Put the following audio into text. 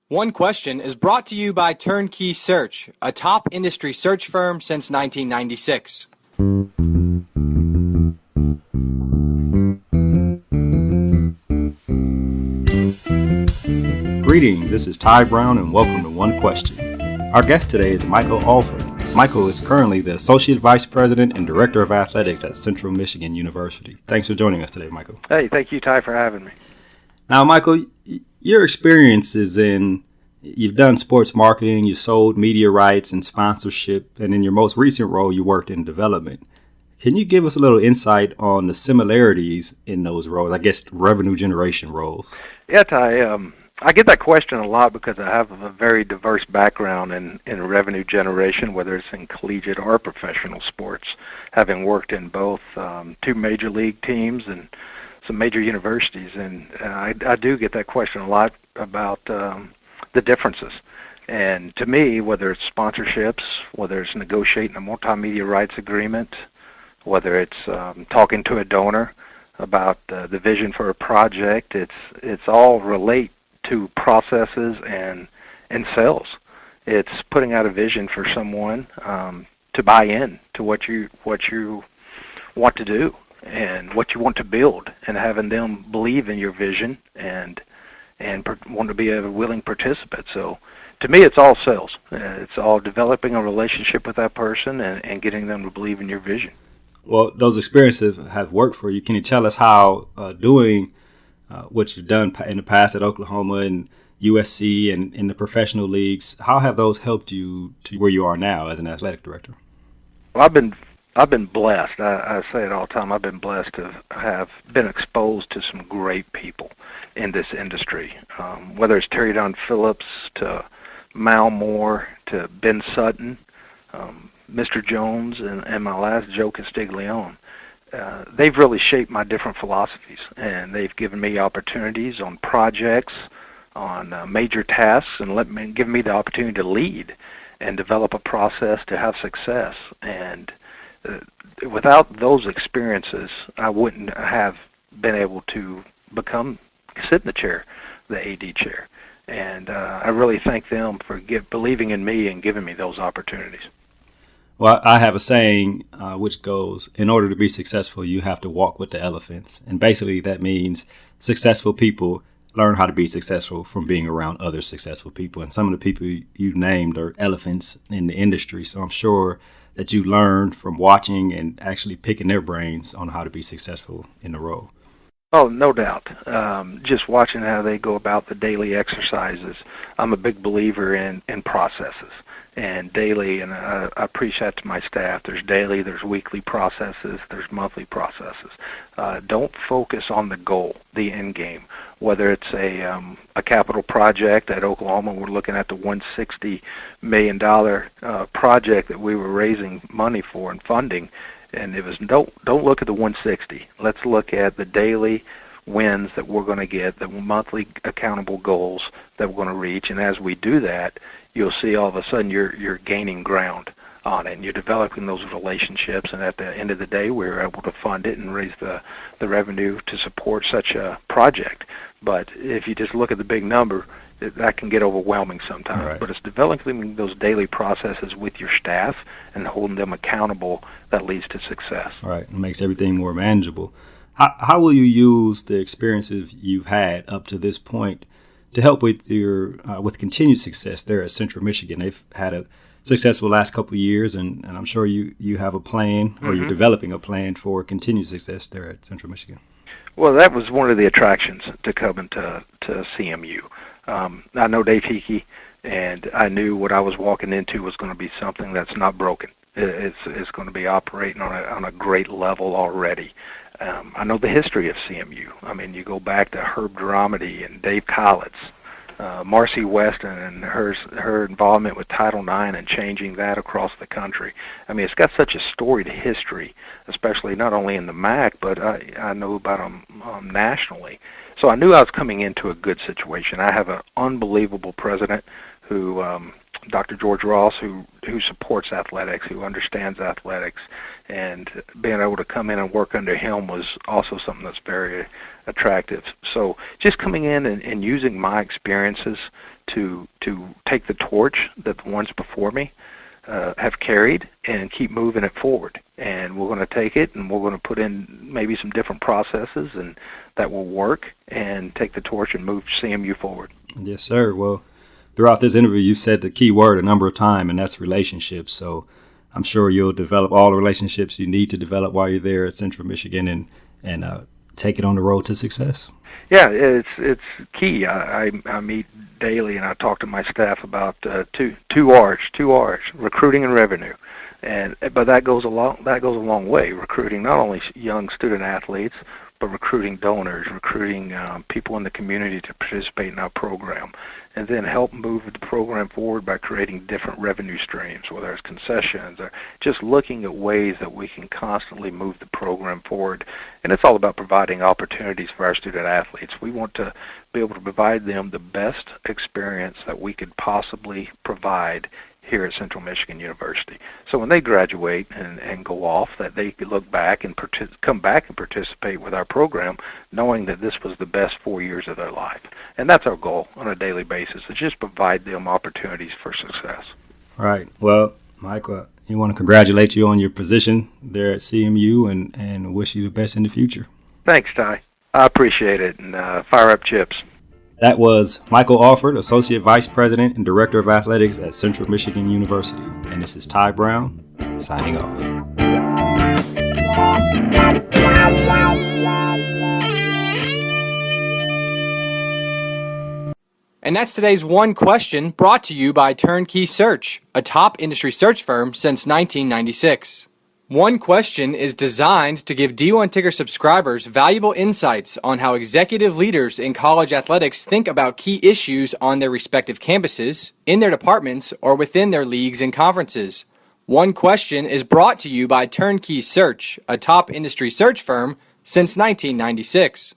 One Question is brought to you by Turnkey Search, a top industry search firm since 1996. Greetings, this is Ty Brown and welcome to One Question. Our guest today is Michael Alford. Michael is currently the Associate Vice President and Director of Athletics at Central Michigan University. Thanks for joining us today, Michael. Hey, thank you, Ty, for having me. Now, Michael, your experiences you've done sports marketing, you sold media rights and sponsorship, and in your most recent role, you worked in development. Can you give us a little insight on the similarities in those roles, I guess revenue generation roles? Yeah, Ty, I get that question a lot because I have a very diverse background in revenue generation, whether it's in collegiate or professional sports, having worked in both two major league teams and some major universities. And I do get that question a lot about the differences. And to me, whether it's sponsorships, whether it's negotiating a multimedia rights agreement, whether it's talking to a donor about the vision for a project, it's all relate to processes and sales. It's putting out a vision for someone to buy in to what you want to do and what you want to build, and having them believe in your vision and want to be a willing participant. So to me, it's all sales. It's all developing a relationship with that person and getting them to believe in your vision. Well, those experiences have worked for you. Can you tell us how doing what you've done in the past at Oklahoma and USC and in the professional leagues, how have those helped you to where you are now as an athletic director? Well, I've been blessed. I say it all the time. I've been blessed to have been exposed to some great people in this industry, whether it's Terry Don Phillips to Mal Moore to Ben Sutton, Mr. Jones, and my last, Joe Castiglione. They've really shaped my different philosophies, and they've given me opportunities on projects, on major tasks, and given me the opportunity to lead and develop a process to have success. And without those experiences, I wouldn't have been able to sit in the chair, the AD chair. And I really thank them for believing in me and giving me those opportunities. Well, I have a saying which goes, in order to be successful, you have to walk with the elephants. And basically that means successful people learn how to be successful from being around other successful people. And some of the people you named are elephants in the industry. So I'm sure that you learned from watching and actually picking their brains on how to be successful in the role. Oh, no doubt. Just watching how they go about the daily exercises. I'm a big believer in processes and daily, and I preach that to my staff. There's daily, there's weekly processes, there's monthly processes. Don't focus on the goal, the end game. Whether it's a capital project at Oklahoma, we're looking at the $160 million project that we were raising money for and funding. And it was don't look at the 160. Let's look at the daily wins that we're going to get, the monthly accountable goals that we're going to reach. And as we do that, you'll see all of a sudden you're gaining ground on it, and you're developing those relationships. And at the end of the day, we were able to fund it and raise the revenue to support such a project. But if you just look at the big number, that can get overwhelming sometimes. Right. But it's developing those daily processes with your staff and holding them accountable that leads to success. Right. It makes everything more manageable. How will you use the experiences you've had up to this point to help with your with continued success there at Central Michigan? They've had a successful last couple of years, and I'm sure you have a plan, or you're developing a plan for continued success there at Central Michigan. Well, that was one of the attractions to coming to CMU. I know Dave Hickey, and I knew what I was walking into was going to be something that's not broken. It's going to be operating on a great level already. I know the history of CMU. I mean, you go back to Herb Dramedy and Dave Collins, Marcy Weston and her involvement with Title IX and changing that across the country. I mean, it's got such a storied history, especially not only in the MAC, but I know about them nationally. So I knew I was coming into a good situation. I have an unbelievable president who Dr. George Ross, who supports athletics, who understands athletics, and being able to come in and work under him was also something that's very attractive. So just coming in and using my experiences to take the torch that the ones before me have carried and keep moving it forward. And we're going to take it and we're going to put in maybe some different processes and that will work and take the torch and move CMU forward. Yes, sir. Well, throughout this interview, you said the key word a number of times, and that's relationships. So I'm sure you'll develop all the relationships you need to develop while you're there at Central Michigan and take it on the road to success. Yeah, it's key. I meet daily and I talk to my staff about two R's, recruiting and revenue. But that goes a long way. Recruiting not only young student athletes, but recruiting donors, recruiting people in the community to participate in our program, and then help move the program forward by creating different revenue streams, whether it's concessions or just looking at ways that we can constantly move the program forward. And it's all about providing opportunities for our student athletes. We want to be able to provide them the best experience that we could possibly provide here at Central Michigan University. So when they graduate and go off, that they could look back and come back and participate with our program, knowing that this was the best 4 years of their life. And that's our goal on a daily basis, is just provide them opportunities for success. Right. Well, Mike, we want to congratulate you on your position there at CMU and wish you the best in the future. Thanks, Ty. I appreciate it, and fire up chips. That was Michael Alford, Associate Vice President and Director of Athletics at Central Michigan University. And this is Ty Brown, signing off. And that's today's One Question, brought to you by Turnkey Search, a top industry search firm since 1996. One Question is designed to give D1 Ticker subscribers valuable insights on how executive leaders in college athletics think about key issues on their respective campuses, in their departments, or within their leagues and conferences. One Question is brought to you by Turnkey Search, a top industry search firm since 1996.